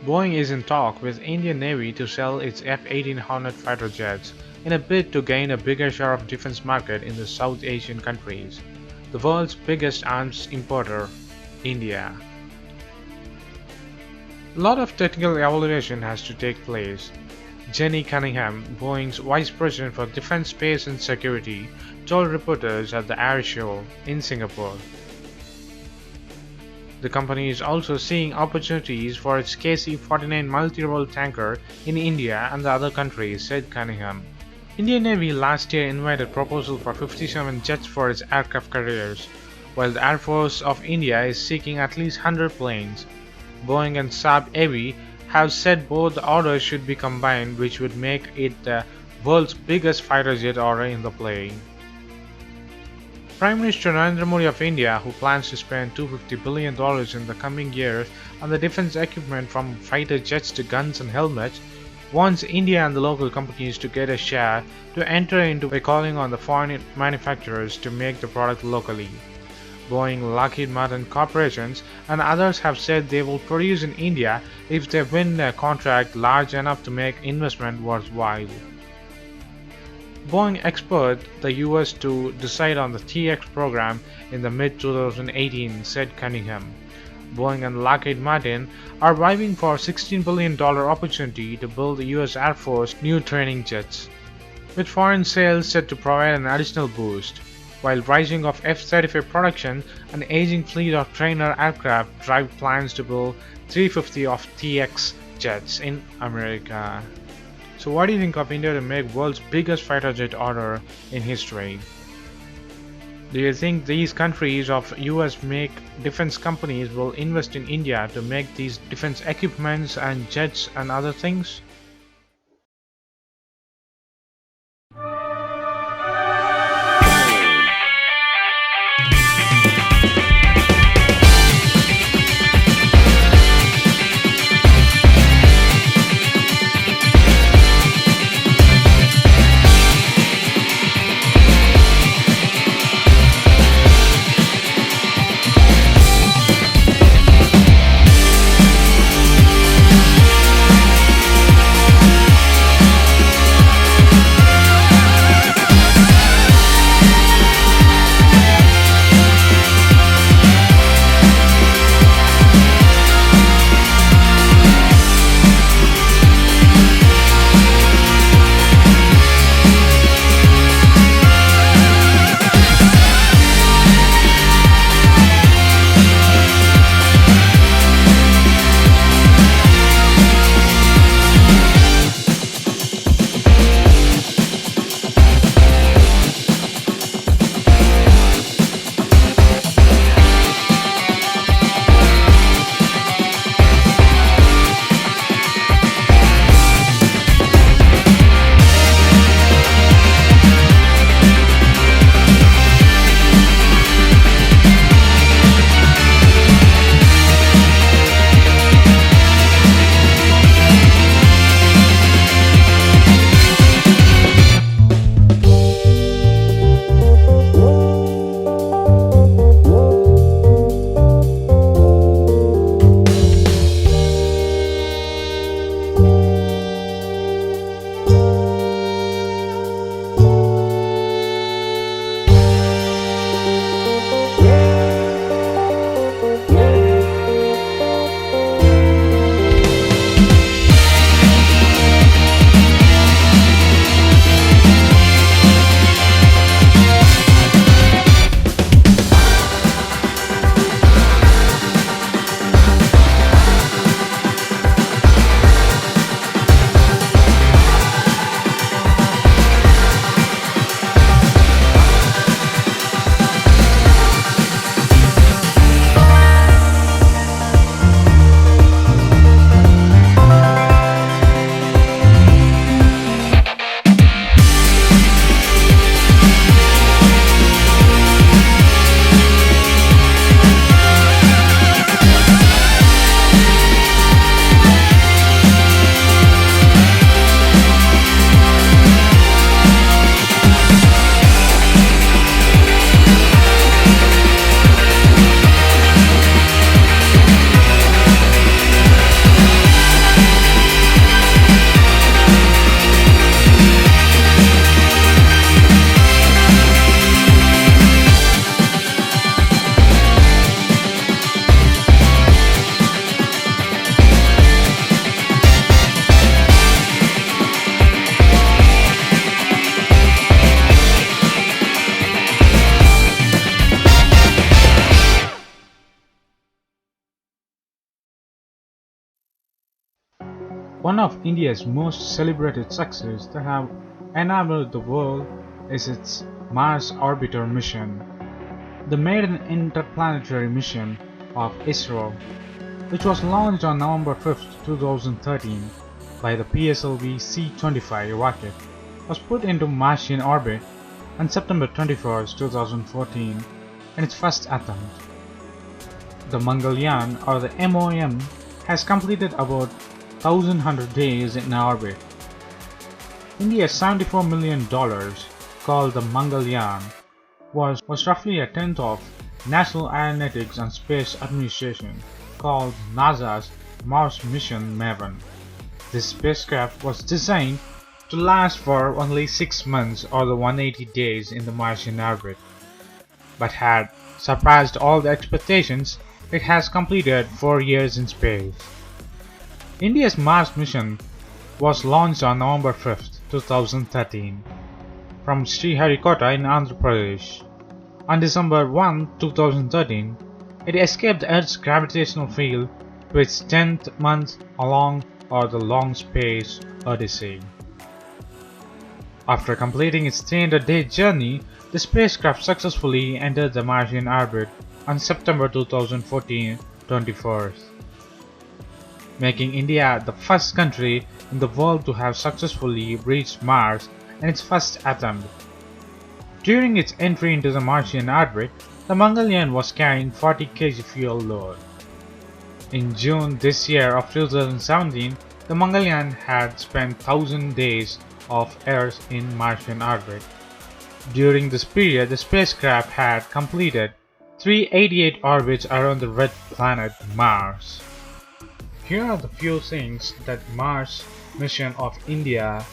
Boeing is in talk with Indian Navy to sell its F-18 Hornet fighter jets in a bid to gain a bigger share of defense market in the South Asian countries. The world's biggest arms importer, India. A lot of technical evaluation has to take place. Jenny Cunningham, Boeing's Vice President for Defense, Space and Security, told reporters at the Airshow in Singapore. The company is also seeing opportunities for its KC-49 multirole tanker in India and the other countries, said Cunningham. Indian Navy last year invited proposal for 57 jets for its aircraft carriers, while the Air Force of India is seeking at least 100 planes. Boeing and Saab AB have said both the orders should be combined, which would make it the world's biggest fighter jet order in the play. Prime Minister Narendra Modi of India, who plans to spend $250 billion in the coming years on the defense equipment from fighter jets to guns and helmets, wants India and the local companies to get a share to enter into by calling on the foreign manufacturers to make the product locally. Boeing, Lockheed Martin corporations and others have said they will produce in India if they win a contract large enough to make investment worthwhile. Boeing expects the US to decide on the TX program in the mid-2018, said Cunningham. Boeing and Lockheed Martin are vying for a $16 billion opportunity to build the US Air Force new training jets, with foreign sales set to provide an additional boost, while rising of F-35 production and aging fleet of trainer aircraft drive plans to build 350 of TX jets in America. So what do you think of India to make world's biggest fighter jet order in history? Do you think these countries of US make defense companies will invest in India to make these defense equipments and jets and other things? One of India's most celebrated successes that have enamored the world is its Mars Orbiter mission, the maiden interplanetary mission of ISRO, which was launched on November 5, 2013 by the PSLV C-25 rocket, was put into Martian orbit on September 21, 2014 in its first attempt. The Mangalyaan, or the MOM, has completed about 1,100 days in orbit. India's $74 million, called the Mangalyaan, was roughly a tenth of National Aeronautics and Space Administration, called NASA's Mars Mission Maven. This spacecraft was designed to last for only 6 months or the 180 days in the Martian orbit, but had surpassed all the expectations. It has completed 4 years in space. India's Mars mission was launched on November 5, 2013 from Sriharikota in Andhra Pradesh. On December 1, 2013, it escaped the Earth's gravitational field to its 10th month along or the long space odyssey. After completing its 300-day journey, the spacecraft successfully entered the Martian orbit on September 2014 21st, making India the first country in the world to have successfully reached Mars in its first attempt. During its entry into the Martian orbit, the Mangalyaan was carrying 40 kg fuel load. In June this year of 2017, the Mangalyaan had spent 1,000 days of Earth in Martian orbit. During this period, the spacecraft had completed 388 orbits around the red planet Mars. Here are the few things that Mars mission of India,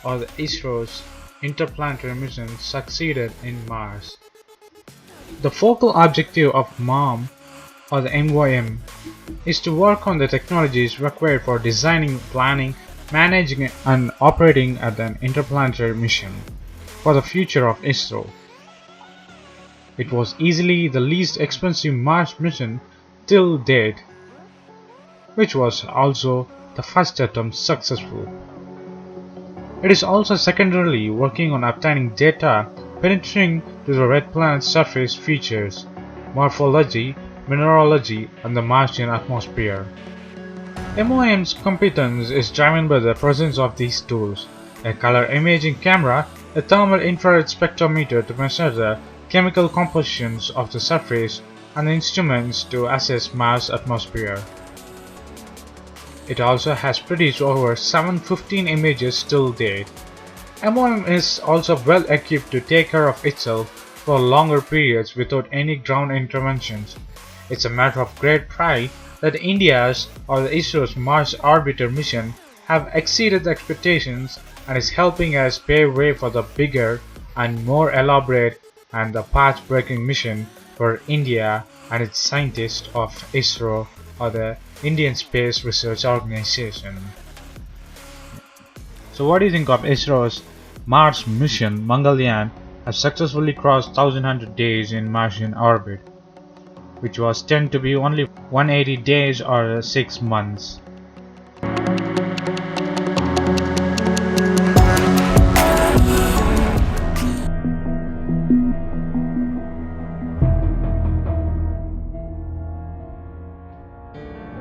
or the ISRO's interplanetary mission, succeeded in Mars. The focal objective of MOM, or the MOM, is to work on the technologies required for designing, planning, managing and operating an interplanetary mission for the future of ISRO. It was easily the least expensive Mars mission till date, which was also the first attempt successful. It is also secondarily working on obtaining data penetrating to the red planet's surface features, morphology, mineralogy, and the Martian atmosphere. MOM's competence is driven by the presence of these tools: a color imaging camera, a thermal infrared spectrometer to measure the chemical compositions of the surface, and instruments to assess Mars' atmosphere. It also has produced over 715 images till date. MOM is also well equipped to take care of itself for longer periods without any ground interventions. It's a matter of great pride that India's, or the ISRO's, Mars Orbiter mission have exceeded the expectations and is helping us pave way for the bigger and more elaborate and the path-breaking mission for India and its scientists of ISRO, or the Indian Space Research Organization. So what do you think of ISRO's Mars mission? Mangalyaan has successfully crossed 1,100 days in Martian orbit, which was tend to be only 180 days or 6 months.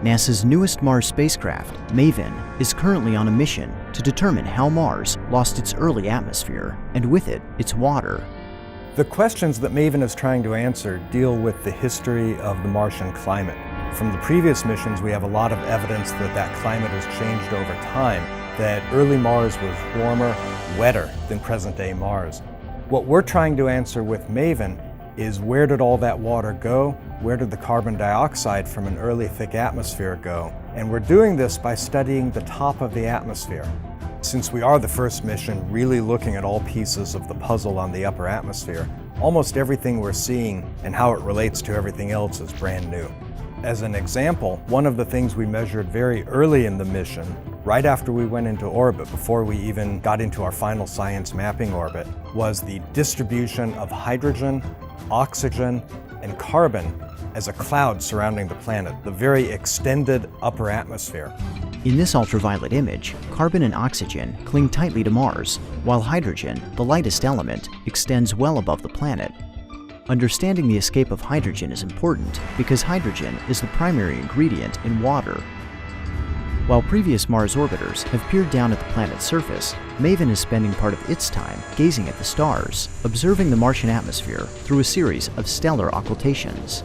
NASA's newest Mars spacecraft, Maven, is currently on a mission to determine how Mars lost its early atmosphere, and with it, its water. The questions that Maven is trying to answer deal with the history of the Martian climate. From the previous missions, we have a lot of evidence that that climate has changed over time, that early Mars was warmer, wetter than present-day Mars. What we're trying to answer with Maven is, where did all that water go? Where did the carbon dioxide from an early thick atmosphere go? And we're doing this by studying the top of the atmosphere. Since we are the first mission really looking at all pieces of the puzzle on the upper atmosphere, almost everything we're seeing and how it relates to everything else is brand new. As an example, one of the things we measured very early in the mission, right after we went into orbit, before we even got into our final science mapping orbit, was the distribution of hydrogen, oxygen, and carbon as a cloud surrounding the planet, the very extended upper atmosphere. In this ultraviolet image, carbon and oxygen cling tightly to Mars, while hydrogen, the lightest element, extends well above the planet. Understanding the escape of hydrogen is important because hydrogen is the primary ingredient in water. While previous Mars orbiters have peered down at the planet's surface, Maven is spending part of its time gazing at the stars, observing the Martian atmosphere through a series of stellar occultations.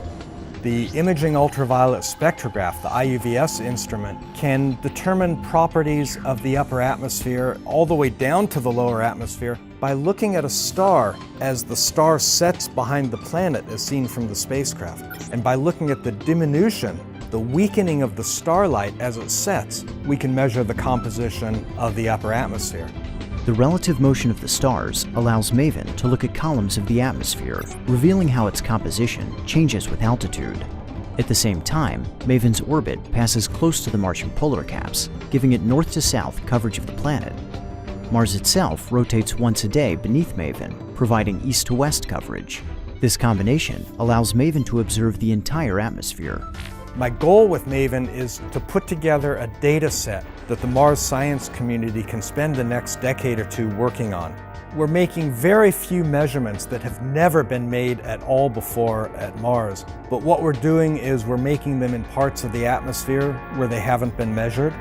The imaging ultraviolet spectrograph, the IUVS instrument, can determine properties of the upper atmosphere all the way down to the lower atmosphere by looking at a star as the star sets behind the planet as seen from the spacecraft. And by looking at the diminution, the weakening of the starlight as it sets, we can measure the composition of the upper atmosphere. The relative motion of the stars allows Maven to look at columns of the atmosphere, revealing how its composition changes with altitude. At the same time, Maven's orbit passes close to the Martian polar caps, giving it north to south coverage of the planet. Mars itself rotates once a day beneath Maven, providing east to west coverage. This combination allows Maven to observe the entire atmosphere. My goal with Maven is to put together a data set that the Mars science community can spend the next decade or two working on. We're making very few measurements that have never been made at all before at Mars, but what we're doing is we're making them in parts of the atmosphere where they haven't been measured.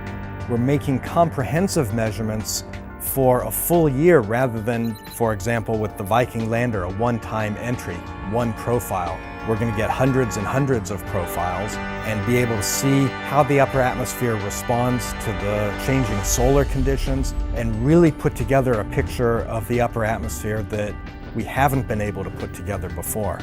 We're making comprehensive measurements for a full year rather than, for example, with the Viking lander, a one-time entry, one profile. We're going to get hundreds and hundreds of profiles and be able to see how the upper atmosphere responds to the changing solar conditions and really put together a picture of the upper atmosphere that we haven't been able to put together before.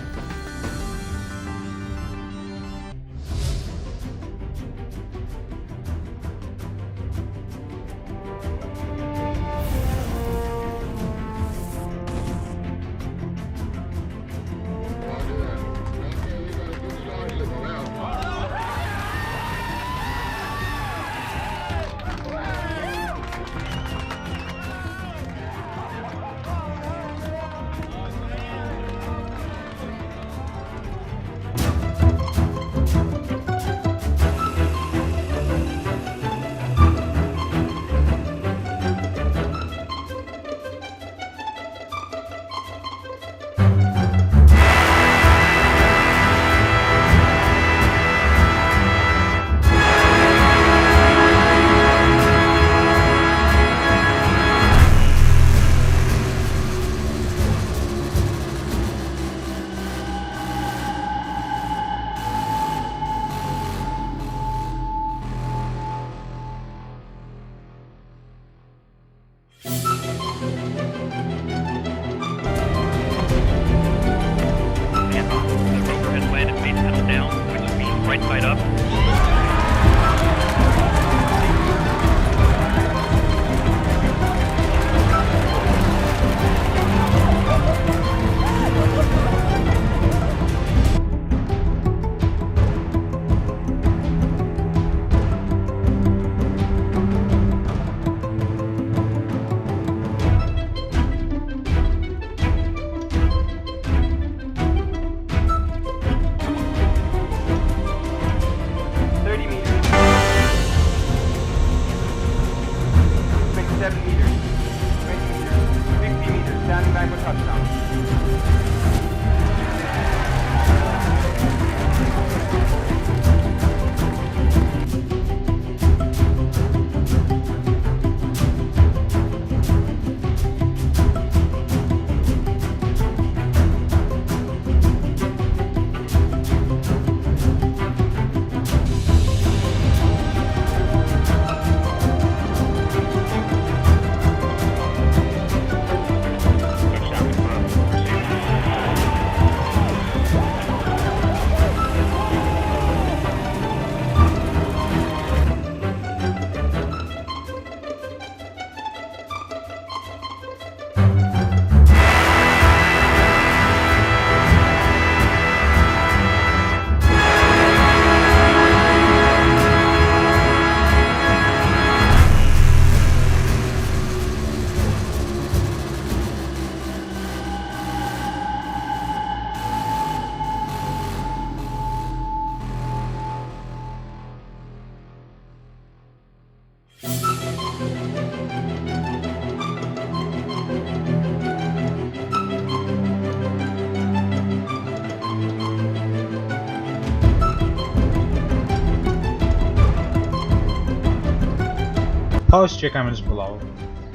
Post your comments below.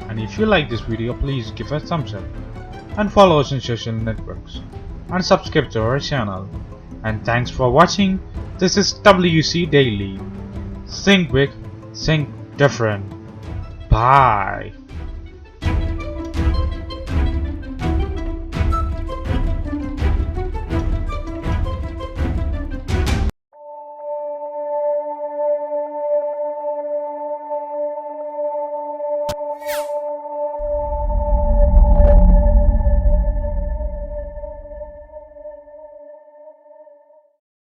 And if you like this video, please give a thumbs up. And follow us on social networks. And subscribe to our channel. And thanks for watching. This is WC Daily. Think big, think different. Bye. You